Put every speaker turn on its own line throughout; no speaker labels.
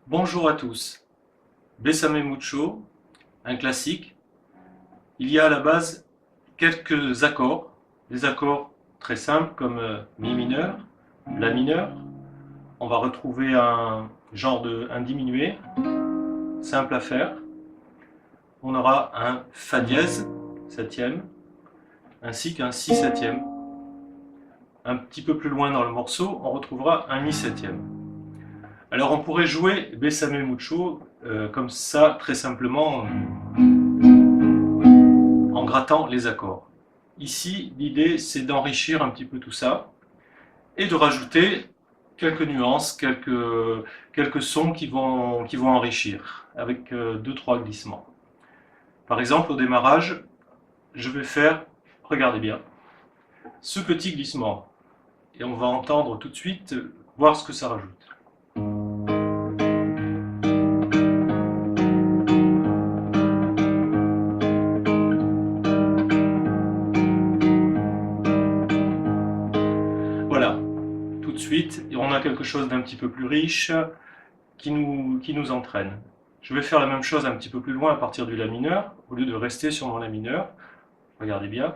Bonjour à tous. Bésame mucho, un classique. Il y a à la base quelques accords, des accords très simples comme mi mineur, la mineur. On va retrouver un genre un diminué, simple à faire. On aura un fa dièse, septième, ainsi qu'un si septième. Un petit peu plus loin dans le morceau, on retrouvera un mi septième. Alors on pourrait jouer Bésame mucho comme ça, très simplement, en grattant les accords. Ici, l'idée, c'est d'enrichir un petit peu tout ça et de rajouter quelques nuances, quelques sons qui vont enrichir avec 2-3 glissements. Par exemple, au démarrage, je vais faire, regardez bien, ce petit glissement. Et on va entendre tout de suite, voir ce que ça rajoute. Voilà, tout de suite, on a quelque chose d'un petit peu plus riche qui nous entraîne. Je vais faire la même chose un petit peu plus loin à partir du la mineur, au lieu de rester sur mon la mineur. Regardez bien.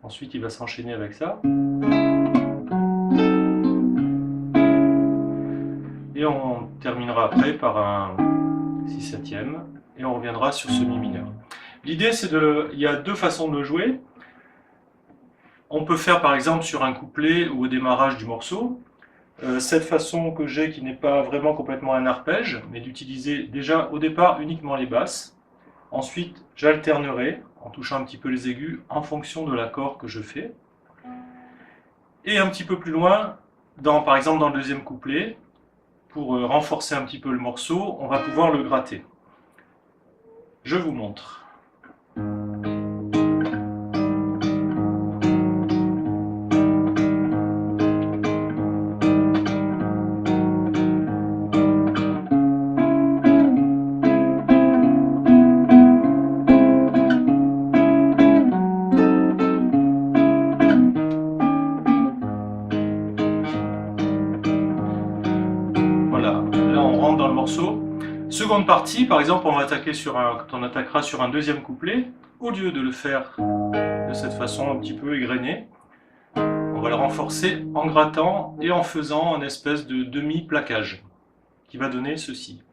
Ensuite, il va s'enchaîner avec ça. Et on terminera après par un si septième. Et on reviendra sur ce mi mineur. L'idée, c'est il y a deux façons de le jouer. On peut faire par exemple sur un couplet ou au démarrage du morceau. Cette façon que j'ai, qui n'est pas vraiment complètement un arpège, mais d'utiliser déjà au départ uniquement les basses. Ensuite, j'alternerai en touchant un petit peu les aigus en fonction de l'accord que je fais. Et un petit peu plus loin, par exemple dans le deuxième couplet, pour renforcer un petit peu le morceau, on va pouvoir le gratter. Je vous montre. Voilà, là on rentre dans le morceau. Seconde partie, par exemple, quand on attaquera sur un deuxième couplet, au lieu de le faire de cette façon un petit peu égrenée, on va le renforcer en grattant et en faisant une espèce de demi-plaquage qui va donner ceci.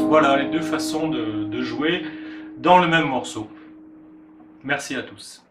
Voilà les deux façons de jouer dans le même morceau. Merci à tous.